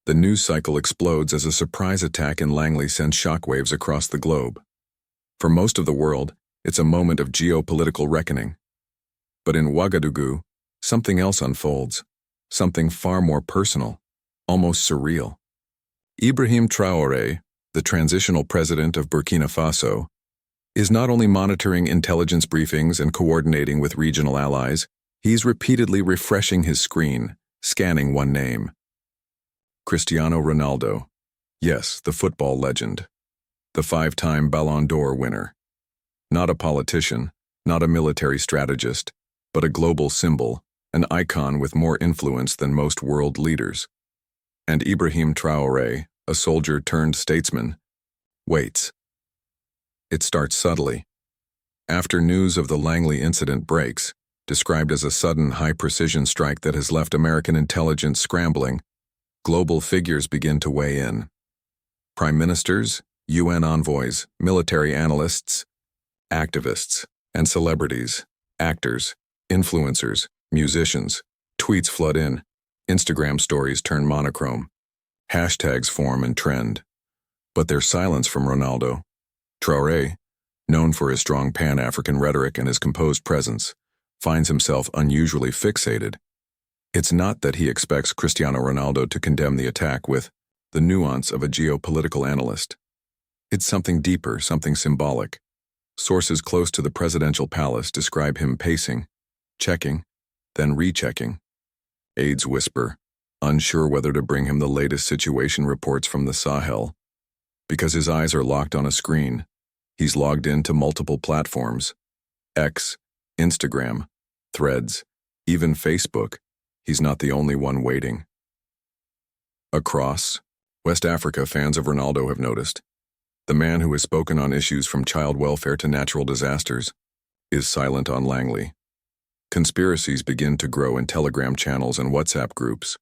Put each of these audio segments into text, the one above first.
The news cycle explodes as a surprise attack in Langley sends shockwaves across the globe. For most of the world, it's a moment of geopolitical reckoning. But in Ouagadougou, something else unfolds, something far more personal, almost surreal. Ibrahim Traoré, the transitional president of Burkina Faso, is not only monitoring intelligence briefings and coordinating with regional allies, he's repeatedly refreshing his screen, scanning one name. Cristiano Ronaldo. Yes, the football legend. The 5-time Ballon d'Or winner. Not a politician, not a military strategist, but a global symbol, an icon with more influence than most world leaders. And Ibrahim Traoré, a soldier turned statesman, waits. It starts subtly. After news of the Langley incident breaks, described as a sudden high-precision strike that has left American intelligence scrambling, global figures begin to weigh in. Prime ministers, UN envoys, military analysts, activists, and celebrities, actors, influencers, musicians, tweets flood in, Instagram stories turn monochrome, hashtags form and trend. But there's silence from Ronaldo. Traoré, known for his strong Pan-African rhetoric and his composed presence, finds himself unusually fixated. It's not that he expects Cristiano Ronaldo to condemn the attack with the nuance of a geopolitical analyst. It's something deeper, something symbolic. Sources close to the presidential palace describe him pacing, checking, then rechecking. Aides whisper, unsure whether to bring him the latest situation reports from the Sahel. Because his eyes are locked on a screen, he's logged into multiple platforms. X, Instagram, Threads, even Facebook. He's not the only one waiting. Across West Africa, fans of Ronaldo have noticed. The man who has spoken on issues from child welfare to natural disasters is silent on Langley. Conspiracies begin to grow in Telegram channels and WhatsApp groups.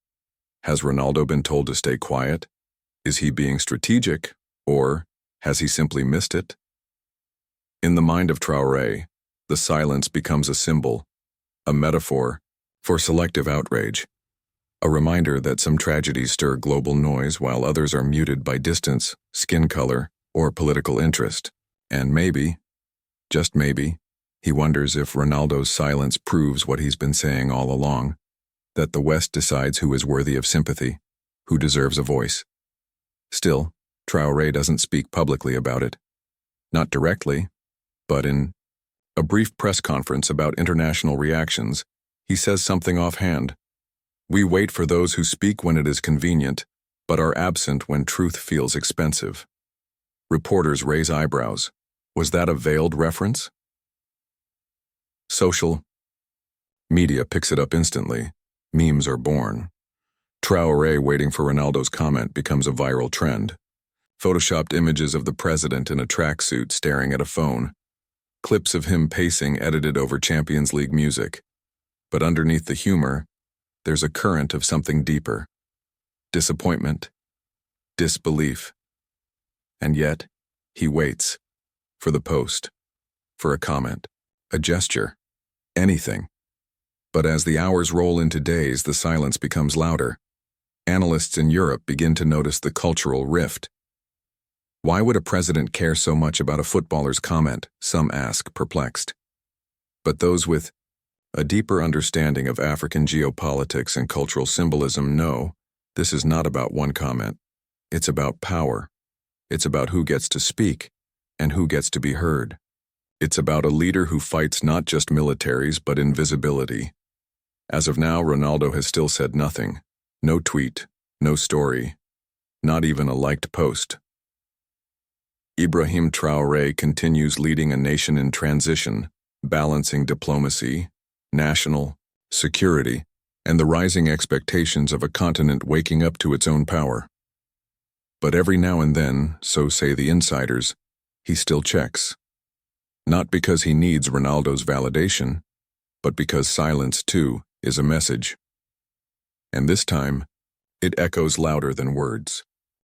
Has Ronaldo been told to stay quiet? Is he being strategic, or has he simply missed it? In the mind of Traoré, the silence becomes a symbol, a metaphor for selective outrage, a reminder that some tragedies stir global noise while others are muted by distance, skin color, or political interest. And maybe, just maybe, he wonders if Ronaldo's silence proves what he's been saying all along, that the West decides who is worthy of sympathy, who deserves a voice. Still, Traoré doesn't speak publicly about it. Not directly, but in a brief press conference about international reactions, he says something offhand. We wait for those who speak when it is convenient, but are absent when truth feels expensive. Reporters raise eyebrows. Was that a veiled reference? Social media picks it up instantly. Memes are born. Traoré waiting for Ronaldo's comment becomes a viral trend. Photoshopped images of the president in a tracksuit staring at a phone. Clips of him pacing edited over Champions League music. But underneath the humor, there's a current of something deeper. Disappointment. Disbelief. And yet, he waits. For the post. For a comment. A gesture. Anything. But as the hours roll into days, the silence becomes louder. Analysts in Europe begin to notice the cultural rift. Why would a president care so much about a footballer's comment, some ask, perplexed. But those with a deeper understanding of African geopolitics and cultural symbolism know this is not about one comment. It's about power. It's about who gets to speak and who gets to be heard. It's about a leader who fights not just militaries but invisibility. As of now, Ronaldo has still said nothing. No tweet, no story, not even a liked post. Ibrahim Traoré continues leading a nation in transition, balancing diplomacy, national security, and the rising expectations of a continent waking up to its own power. But every now and then, so say the insiders, he still checks. Not because he needs Ronaldo's validation, but because silence, too, is a message. And this time, it echoes louder than words.